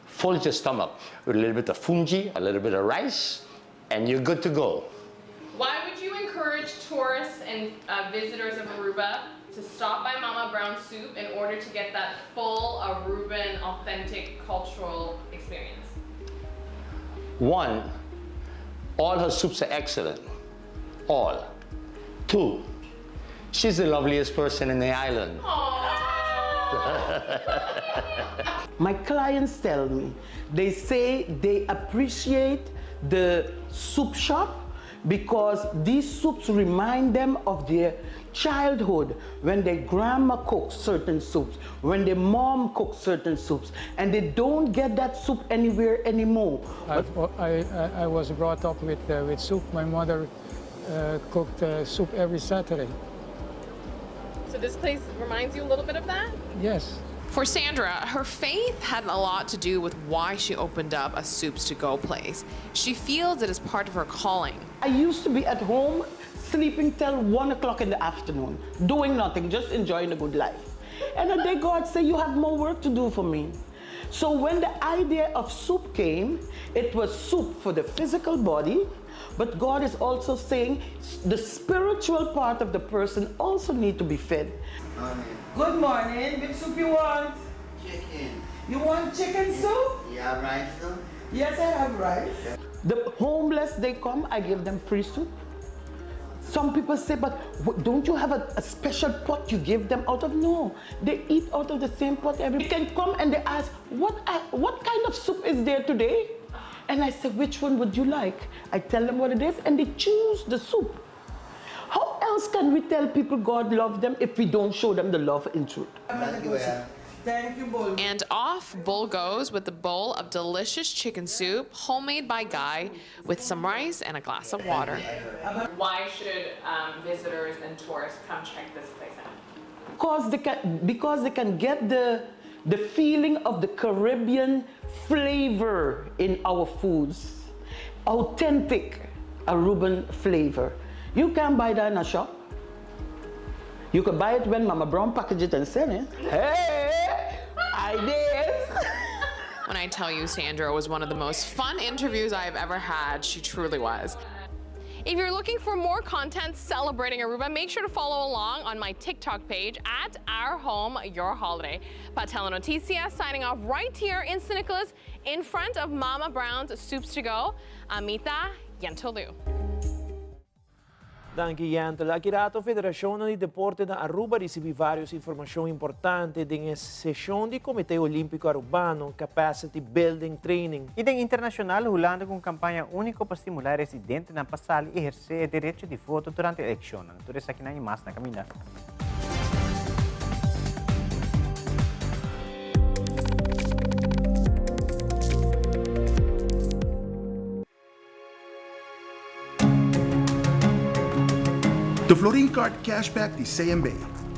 Full your stomach with a little bit of fungi, a little bit of rice, and you're good to go. Why would you encourage tourists and visitors of Aruba to stop by Mama Brown's Soup in order to get that full Aruban authentic cultural experience? 1, all her soups are excellent, all. 2, she's the loveliest person in the island. My clients tell me, they say they appreciate the soup shop because these soups remind them of their childhood, when their grandma cooked certain soups, when their mom cooked certain soups, and they don't get that soup anywhere anymore. I was brought up with soup. My mother cooked soup every Saturday. So this place reminds you a little bit of that? Yes. For Sandra, her faith had a lot to do with why she opened up a Soups to Go place. She feels it is part of her calling. I used to be at home sleeping till 1 o'clock in the afternoon, doing nothing, just enjoying a good life. And a day God said, you have more work to do for me. So when the idea of soup came, it was soup for the physical body, but God is also saying the spiritual part of the person also need to be fed. Good morning. Which soup you want? Chicken. You want chicken soup? Yeah, rice too? Yes, I have rice. The homeless, they come, I give them free soup. Some people say, but don't you have a special pot you give them out of? No, they eat out of the same pot. They can come and they ask, what kind of soup is there today? And I say, which one would you like? I tell them what it is and they choose the soup. How else can we tell people God loves them if we don't show them the love in truth? Thank you, Bull. And off Bull goes with a bowl of delicious chicken soup, homemade by Guy, with some rice and a glass of water. Why should visitors and tourists come check this place out? Because they can get the feeling of the Caribbean flavor in our foods. Authentic Aruban flavor. You can't buy that in a shop. You can buy it when Mama Brown package it and sell it. Hey, ideas. When I tell you Sandra was one of the most fun interviews I've ever had, she truly was. If you're looking for more content celebrating Aruba, make sure to follow along on my TikTok page at Our Home, Your Holiday. Patela Noticia signing off right here in St. Nicholas in front of Mama Brown's Soups to Go. Amita Yantolu. Danke, Yantel. Aqui a Federação de Deporte da Aruba recebe várias informações importantes da sessão do Comitê Olímpico Arubano, Capacity Building Training. E da internacional, Holanda com campanha única para estimular residentes na passar e exercer o direito de voto durante a eleição. Tudo isso aqui na mais na caminhada. The Florin Card Cashback de CMB.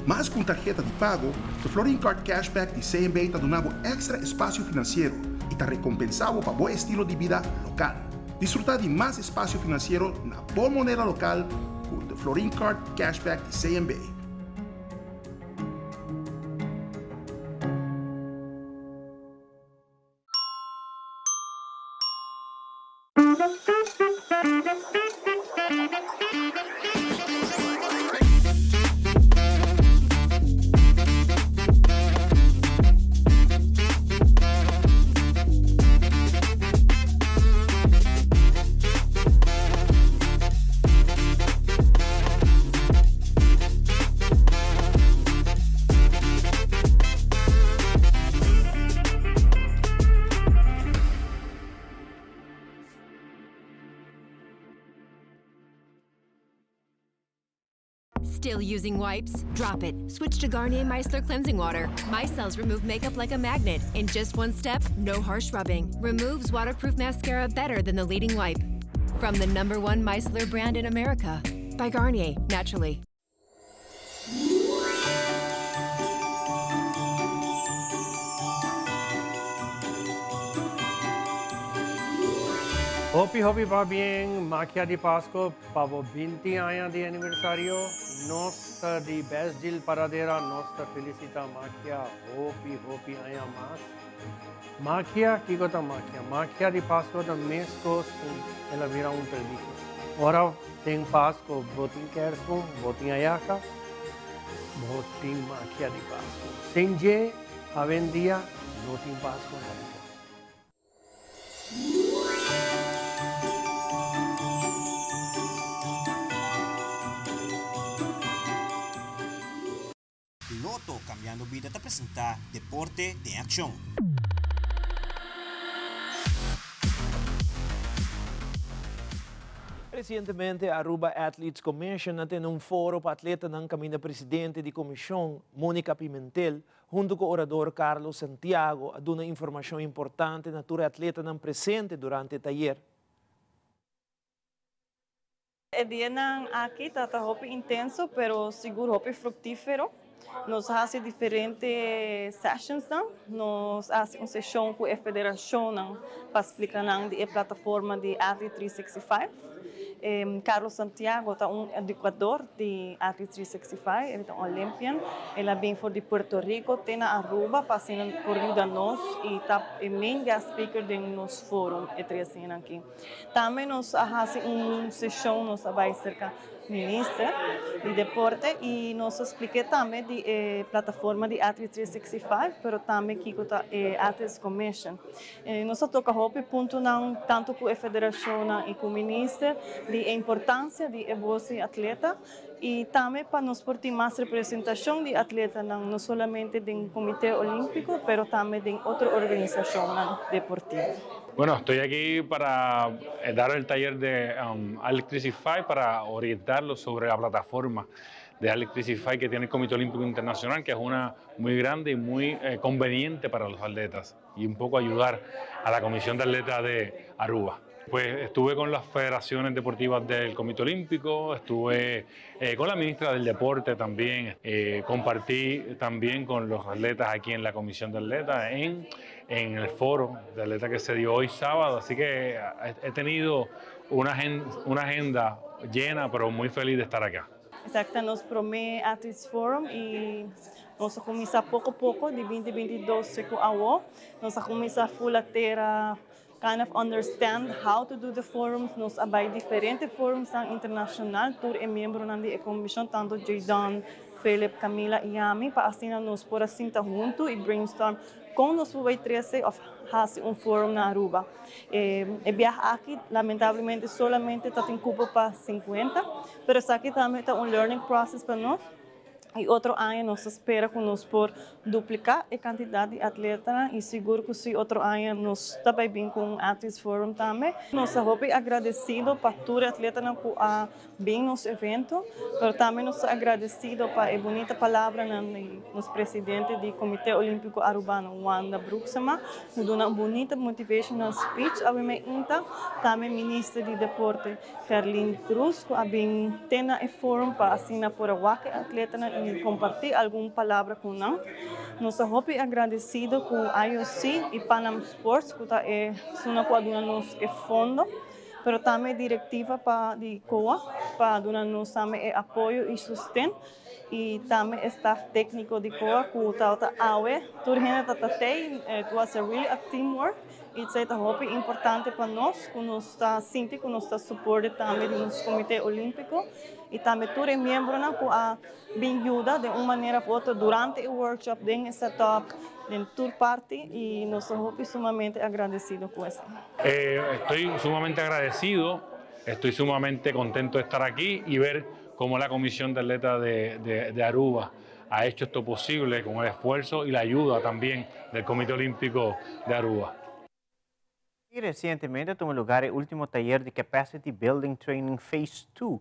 Mas com tarjeta de pago, o Florin Card Cashback de CMB está dando extra espaço financeiro e está recompensado para bom estilo de vida local. Desfrutar de mais espaço financeiro na boa moneda local com o Florin Card Cashback de CMB. Still using wipes? Drop it. Switch to Garnier Micellar Cleansing Water. Micelles remove makeup like a magnet. In just one step, no harsh rubbing. Removes waterproof mascara better than the leading wipe. From the #1 micellar brand in America. By Garnier, naturally. Hopi va bien, Macchia di Pasco, pavo 20 años de aniversario, nostra di best deal paradera, nostra felicita Macchia, Hopi años más. Macchia, ¿qué cosa Macchia? Macchia di Pasco da mescos, ela vira un tradición. Ora tem Pasco, botin Kerspon, botin Ayaka, botin Macchia di Pasco. Senje, avendia, botin Pasco. Loto Cambiando Vida te presenta Deporte de Acción. Recentemente, a Aruba Athletes Commission tem foro para atleta ng caminho presidente de comissão, Mônica Pimentel, junto com o orador Carlos Santiago, a dar informação importante na tura atleta ng presente durante o taller. El día aquí está hopi intenso, pero seguro hopi fructífero. Nos hace diferentes sessions, nos hace uma sessão com a federação para explicar a plataforma de Athlete 365. Carlos Santiago é educador de Athlete 365, ele é Olympian, ele vem de Puerto Rico, tem na Aruba, passando por nós e é main guest speaker de nos fórum aqui. Também nos faz uma sessão, nos vai cerca ministra de deporte y nos expliqué también de plataforma de Athletes 365, pero también que Athletes Commission. Nós toca hopi ponto não tanto com a federação e com o ministro de importância de evoluir atleta e também para nós ter mais representação de atleta não somente do Comitê Olímpico, pero também de outra organização deportiva. Bueno, estoy aquí para dar el taller de Electricify para orientarlos sobre la plataforma de Electricify que tiene el Comité Olímpico Internacional, que es una muy grande y muy conveniente para los atletas y un poco ayudar a la Comisión de Atletas de Aruba. Pues estuve con las federaciones deportivas del Comité Olímpico, estuve con la ministra del Deporte también, compartí también con los atletas aquí en la Comisión de Atletas en el foro de atletas que se dio hoy sábado, así que he tenido una agenda llena, pero muy feliz de estar acá. Exacto, nos promete Athletes Forum e nós vamos começar pouco a pouco, de 2022 com a UO, nós vamos começar a full kind of understand how to do the forums. Nós abay diferentes forums ang internacional, tur e membro ng di commission, tanto Jaydan, Philip, Camila e Yami, para assim nós por assim tá junto e brainstorm com nós vai 13 of fazer forum na Aruba. Viajar aqui, lamentavelmente, solamente está em cupo para 50, mas aqui também está learning process para nós. E outro ano nós espera que nós por duplicar a quantidade de atletas e seguro que se outro ano nós também bem com o Athletes Forum também. Nós estamos agradecidos para todos os atletas que bem nos evento, mas também nós agradecidos para a bonita palavra do presidente do Comitê Olímpico Arubano, Wanda Bruxema, que deu uma bonita motivational speech a mim inta, também ministra de Deporte Carlin Cruz, que bem tem o forum para assinar por a atleta e compartilhar alguma palavra com nós. Nós estamos agradecidos com a IOC e Panam Sports, que está nos fundo, mas também diretiva de COA, para dar-nos apoio e sustento. E também staff técnico de COA, que está AUE, tudo it was a really a teamwork. Isso é importante para nós, que nós está sentindo, que nós está suporte também do nosso Comitê Olímpico e também todos os membros que bem ajuda de uma maneira ou outra durante o workshop, em setup, em tour party e nós estamos sumamente agradecidos com isso. Estoy sumamente agradecido, estoy sumamente contento de estar aquí y ver cómo la Comisión de Atletas de Aruba ha hecho esto posible con el esfuerzo y la ayuda también del Comité Olímpico de Aruba. Y recientemente tuvo lugar el último taller de Capacity Building Training Phase 2,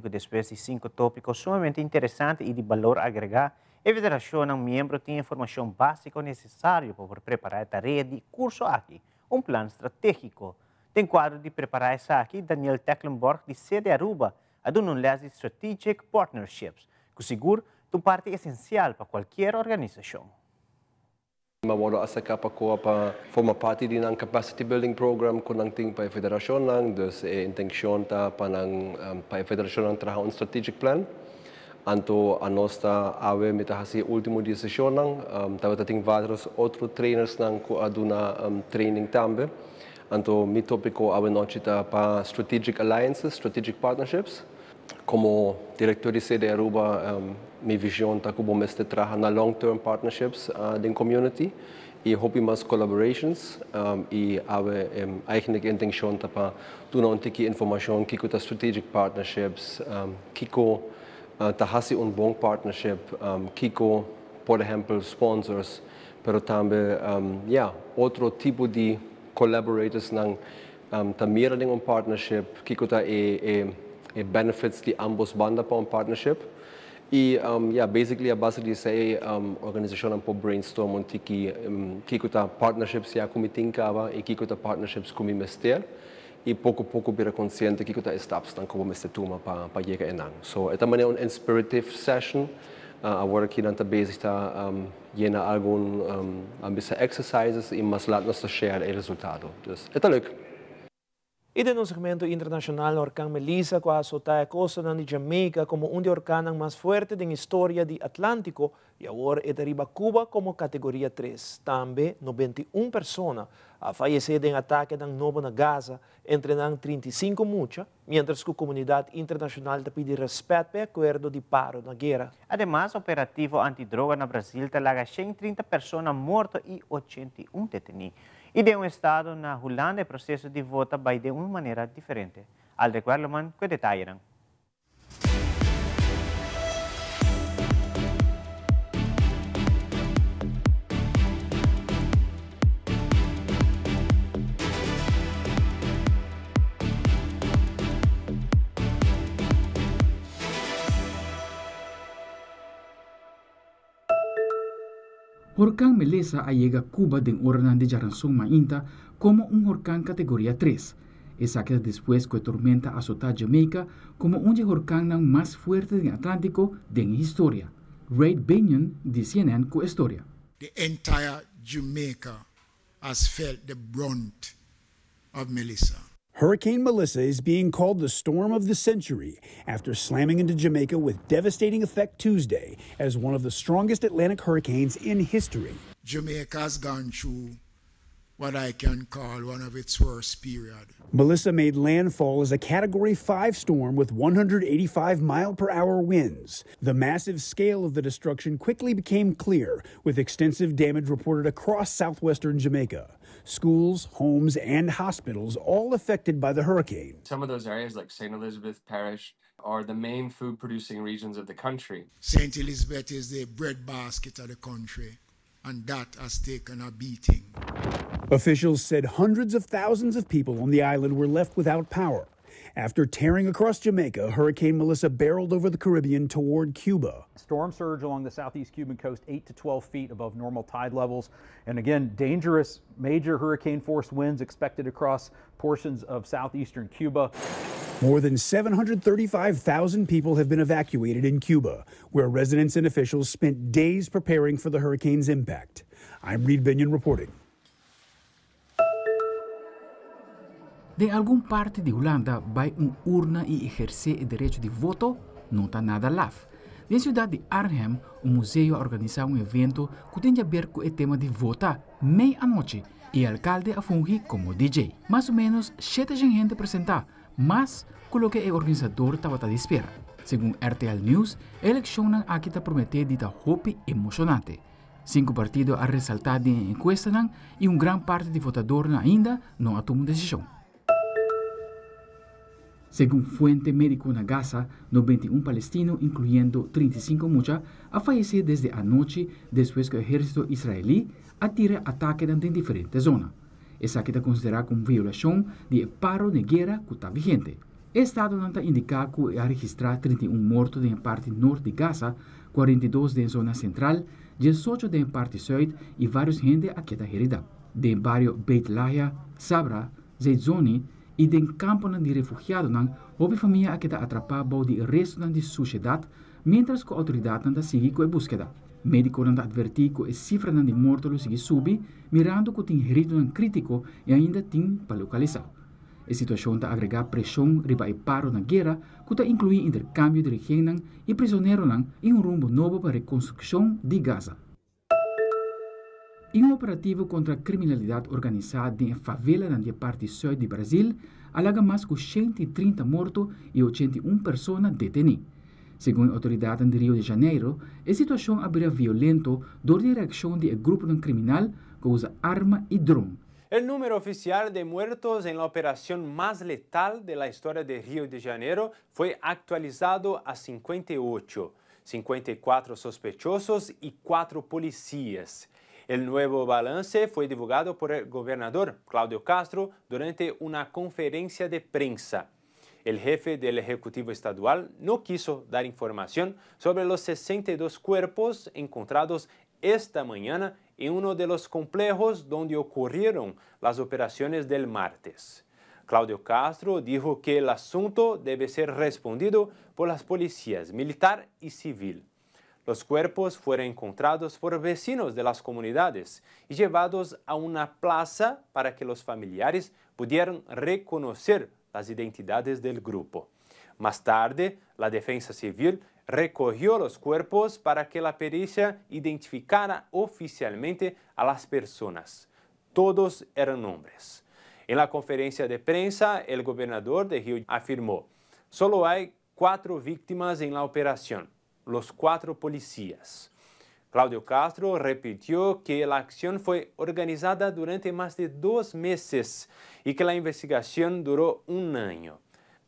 que después de 5 tópicos sumamente interesantes y de valor agregado, a federación miembro tiene información básica necesaria para preparar tarea de curso aquí, un plan estratégico. En cuadro de preparar essa aqui, Daniel Tecklenburg, de sede Aruba, a un de Strategic Partnerships, que seguro tu parte essencial para qualquer organização. Mawala asa ka pa ko pa forma parte din ang capacity building program ko nang ting pa federasyon nang dus intensyon ta pa nang pa federasyon nang trabaho un strategic plan anto anosta ave mitahasi ultimo decision nang tawata ting vários outros trainers nang ko aduna training tambe anto mi tópico ave nochita pa strategic alliances, strategic partnerships. Como director de sede Aruba, mi visión está como este trabajar na long-term partnerships den community y hopi más collaborations y ave eigentlich intention ta pa tuna untiki information kiko ta strategic partnerships kiko ta hasi un bon partnership kiko por ejemplo sponsors pero también otro tipo de collaborators nang ta mira ding un partnership kiko ta benefits de ambos bandas para un partnership. Y basically a base de essa organização por brainstorm um tiki ta partnerships ya comitinka e kiko ta partnerships com ministério e pouco a pouco vira consciente kiko ta steps tan como este tuma para chegar enang. So esta maneira um inspirative session agora aqui nanta base está llena algum ambisa exercises e mas lá nós share o resultado. Dus esta leuk. E no segmento internacional, o orcán Melissa azotó a costa de Jamaica como un de orcán más fuerte de la historia del Atlántico y ahora es arriba Cuba como categoría 3. También 91 personas a falecer em ataque ng novo na Gaza entre ng 35 mucha, mientras que a comunidade internacional pede respeito para acordo de paro na guerra. Además, operativo antidroga na Brasil talaga 130 pessoas mortas e 81 detenidos. E de estado na Holanda, o processo de voto vai de uma maneira diferente. Aldrich Werleman com detalhes. Huracán Melissa llega a Cuba de orden de Jaranzón Mainta como un huracán categoría 3. Esa queda después que la tormenta azotó a Jamaica como un huracán más fuerte del Atlántico de la historia. Ray Binion de CNN con historia. The entire Jamaica has felt the brunt of Melissa. Hurricane Melissa is being called the storm of the century after slamming into Jamaica with devastating effect Tuesday as one of the strongest Atlantic hurricanes in history. Jamaica has gone through what I can call one of its worst periods. Melissa made landfall as a Category 5 storm with 185-mile-per-hour winds. The massive scale of the destruction quickly became clear, with extensive damage reported across southwestern Jamaica. Schools, homes, and hospitals all affected by the hurricane. Some of those areas, like St. Elizabeth Parish, are the main food-producing regions of the country. St. Elizabeth is the breadbasket of the country, and that has taken a beating. Officials said hundreds of thousands of people on the island were left without power. After tearing across Jamaica, Hurricane Melissa barreled over the Caribbean toward Cuba. Storm surge along the southeast Cuban coast 8 to 12 feet above normal tide levels. And again, dangerous major hurricane force winds expected across portions of southeastern Cuba. More than 735,000 people have been evacuated in Cuba, where residents and officials spent days preparing for the hurricane's impact. I'm Reed Binion reporting. De alguma parte de Holanda vai urna e exercer o direito de voto, não está nada lá. Na cidade de Arnhem, o museu organiza evento que tem a ver com o tema de votar meia-noite e o alcalde a fungir como DJ. Mais ou menos 7 gente apresentar, mas com o que o organizador estava à espera. Segundo RTL News, a eleição aqui está prometida de hope emocionante. 5 partidos a ressaltar de encuesta e grande parte de votadores ainda não a tomam decisão. Según fuente médico na Gaza, 91 palestinos, incluyendo 35 muchachos, han fallecido desde anoche después que el ejército israelí atira ataques en diferentes zonas. Esa está considerada como violación del paro de guerra que está vigente. El Estado no ha indicado que ha registrado 31 muertos en la parte norte de Gaza, 42 en la zona central, 18 en la parte sur y varios gente aquí está herida. De barrio Beit Lahia, Sabra, Zeitzoni, e den campo de refugiados, houve família que está atrapada do resto da sociedade, mientras que a autoridade sigue com a búsqueda. Médicos advertem que a cifra de mortos sigue subir, mirando que tem ritmo crítico e ainda tem para localizar. A situação está agregar pressão riba o paro na guerra, que está incluir intercâmbio de região e prisioneiros em rumbo novo para a reconstrução de Gaza. Em operativo contra a criminalidade organizada em favela na parte sul do Brasil, alaga mais de 130 mortos e 81 pessoas detenidas. Segundo a autoridade de Rio de Janeiro, a situação abriu violento durante a reação do grupo criminal que usa arma e drone. El número oficial de muertos en la operación más letal de la historia de Río de Janeiro fue actualizado a 58, 54 sospechosos y 4 policías. El nuevo balance fue divulgado por el gobernador Cláudio Castro durante una conferencia de prensa. El jefe del Ejecutivo Estadual no quiso dar información sobre los 62 cuerpos encontrados esta mañana en uno de los complejos donde ocurrieron las operaciones del martes. Cláudio Castro dijo que el asunto debe ser respondido por las policías militar y civil. Los cuerpos fueron encontrados por vecinos de las comunidades y llevados a una plaza para que los familiares pudieran reconocer las identidades del grupo. Más tarde, la Defensa Civil recogió los cuerpos para que la pericia identificara oficialmente a las personas. Todos eran hombres. En la conferencia de prensa, el gobernador de Río afirmó: solo hay 4 víctimas en la operación, los 4 policías. Claudio Castro repitió que la acción fue organizada durante más de 2 meses y que la investigación duró 1 año.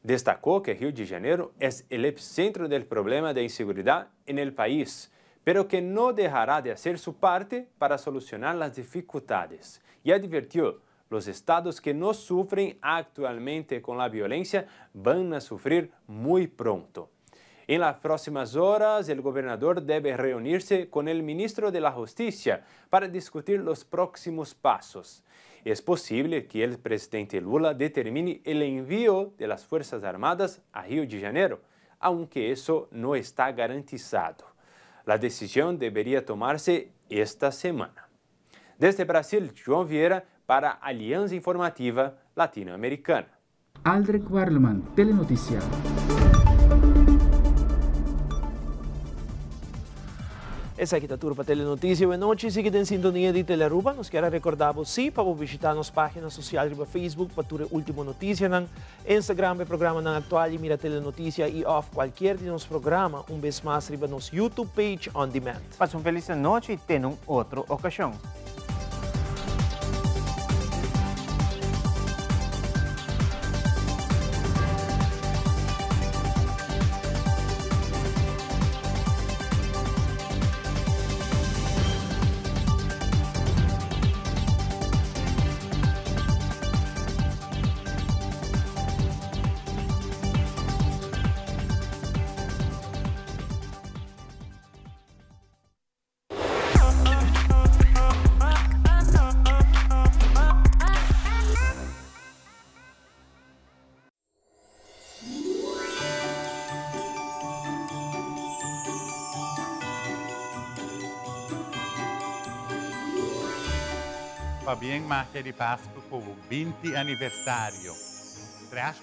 Destacó que Río de Janeiro es el epicentro del problema de inseguridad en el país, pero que no dejará de hacer su parte para solucionar las dificultades. Y advirtió: los estados que no sufren actualmente con la violencia van a sufrir muy pronto. En las próximas horas, el gobernador debe reunirse con el ministro de la Justicia para discutir los próximos pasos. Es posible que el presidente Lula determine el envío de las Fuerzas Armadas a Río de Janeiro, aunque eso no está garantizado. La decisión debería tomarse esta semana. Desde Brasil, João Vieira para Alianza Informativa Latinoamericana. Aldrich Warleman, Telenoticia. Essa aqui é a turma Telenotícia. Boa noite, siga em sintonia de Telearuba. Nos quero recordar você para visitar nossa página social no Facebook para ter a última notícia, no Instagram para programa na atual e mira Telenotícia e off qualquer de nosso programa. Vez mais riba nosso YouTube page on demand. Passa feliz noite e tenha outra ocasião. Fabienne Macher di Pasco com o 20 aniversário. Traz